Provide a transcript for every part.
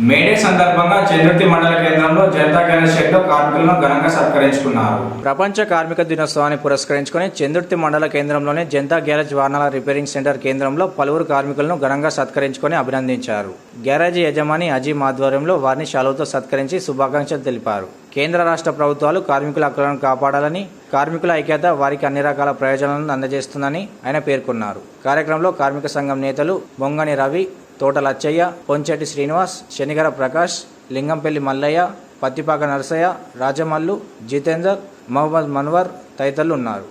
May Day సందర్భంగా చంద్రుతి మండల కేంద్రంలో జనతా గ్యారేజ్ షెడ్లో కార్మికులను ఘనంగా సత్కరించుకున్నారు. ప్రపంచ కార్మిక దినోత్సవాన్ని పురస్కరించుకొని చంద్రుతి మండల కేంద్రంలోని జనతా గ్యారేజ్ వాహనాల రిపేరింగ్ సెంటర్ కేంద్రంలో పలువురు కార్మికులను ఘనంగా సత్కరించుకొని అభినందించారు. గ్యారేజీ యజమాని అజీం ఆధ్వర్యంలో వారిని శాలువతో సత్కరించి శుభాకాంక్షలు తెలిపారు. కేంద్ర రాష్ట్ర ప్రభుత్వాలు కార్మికుల హక్కులను కాపాడాలని, కార్మికుల ఐక్యత వారికి అన్ని రకాల ప్రయోజనాలను అందజేస్తుందని ఆయన పేర్కొన్నారు. కార్యక్రమంలో కార్మిక సంఘం నేతలు బొంగని రవి, తోట లచ్చయ్య, పొంచెట్టి శ్రీనివాస్, శనిగర ప్రకాష్, లింగంపల్లి మల్లయ్య, పత్తిపాక నరసయ్య, రాజమల్లు, జితేందర్, మహమ్మద్ మన్వర్ తదితరులు ఉన్నారు.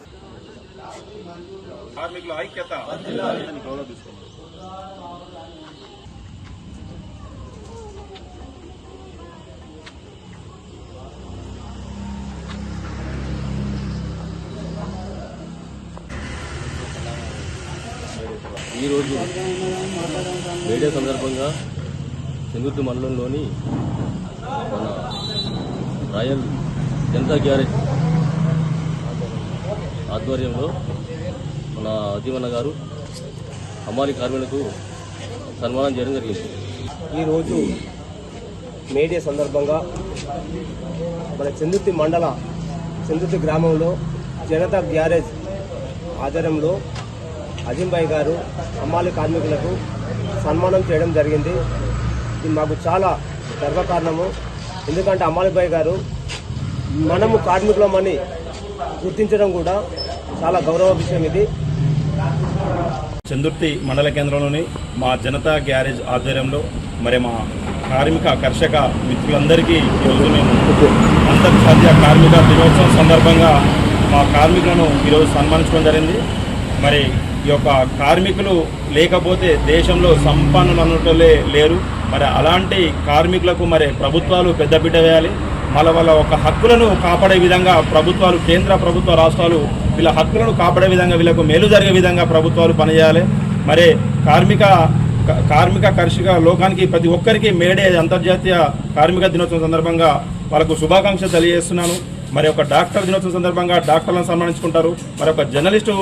ఈరోజు మేడే సందర్భంగా చంద్రుతి మండలంలోని మన రాయల్ జనతా గ్యారేజ్ ఆధ్వర్యంలో మన అజీవన్న గారు హమాలి కార్మికులకు సన్మానం చేయడం జరిగింది. ఈరోజు మేడే సందర్భంగా మన చంద్రుతి గ్రామంలో జనతా గ్యారేజ్ ఆధ్వర్యంలో అజీంభాయ్ గారు హమాలి కార్మికులకు సన్మానం చేయడం జరిగింది. ఇది మాకు చాలా గర్వకారణము. ఎందుకంటే హమాలిభాయ్ గారు మనము కార్మికులమని గుర్తించడం కూడా చాలా గౌరవ విషయం. ఇది చందుర్తి మండల కేంద్రంలోని మా జనతా గ్యారేజ్ ఆధ్వర్యంలో మరి మా కార్మిక కర్షక మిత్రులందరికీ ఈరోజు మేము అంతర్జాతీయ కార్మిక దినోత్సవం సందర్భంగా మా కార్మికులను ఈరోజు సన్మానించడం జరిగింది. మరి ఈ యొక్క కార్మికులు లేకపోతే దేశంలో సంపన్నులు అన్నట్లే లేరు. మరి అలాంటి కార్మికులకు మరి ప్రభుత్వాలు పెద్దపీట వేయాలి. వాళ్ళ ఒక హక్కులను కాపాడే విధంగా ప్రభుత్వాలు, కేంద్ర ప్రభుత్వ రాష్ట్రాలు వీళ్ళ హక్కులను కాపాడే విధంగా, వీళ్ళకు మేలు జరిగే విధంగా ప్రభుత్వాలు పనిచేయాలి. మరి కార్మిక కర్షక లోకానికి ప్రతి ఒక్కరికి మేడే అంతర్జాతీయ కార్మిక దినోత్సవం సందర్భంగా వాళ్ళకు శుభాకాంక్షలు తెలియజేస్తున్నాను. మరి ఒక డాక్టర్ దినోత్సవం సందర్భంగా డాక్టర్లను సన్మానించుకుంటారు. మరి ఒక జర్నలిస్టు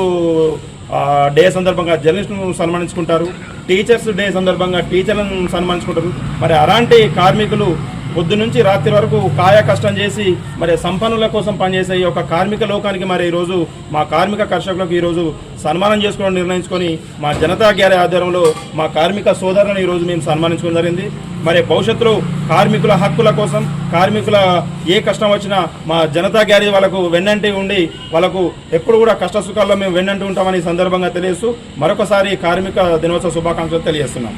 డే సందర్భంగా జర్నలిస్టులను సన్మానించుకుంటారు. టీచర్స్ డే సందర్భంగా టీచర్లను సన్మానించుకుంటారు. మరి అలాంటి కార్మికులు పొద్దు నుంచి రాత్రి వరకు కాయ కష్టం చేసి మరి సంపన్నుల కోసం పనిచేసే ఈ యొక్క కార్మిక లోకానికి మరి ఈరోజు మా కార్మిక కర్షకులకు ఈరోజు సన్మానం చేసుకోవడం నిర్ణయించుకొని మా జనతా గ్యారేజ్ ఆధ్వర్యంలో మా కార్మిక సోదరులను ఈరోజు మేము సన్మానించుకోవడం జరిగింది. మరి భవిష్యత్తులో కార్మికుల హక్కుల కోసం, కార్మికుల ఏ కష్టం వచ్చినా మా జనతా గ్యారేజ్ వాళ్ళకు వెన్నంటి ఉండి వాళ్ళకు ఎప్పుడు కూడా కష్ట సుఖాల్లో మేము వెన్నంటి ఉంటామని సందర్భంగా తెలియజేస్తూ మరొకసారి కార్మిక దినోత్సవ శుభాకాంక్షలు తెలియజేస్తున్నాం.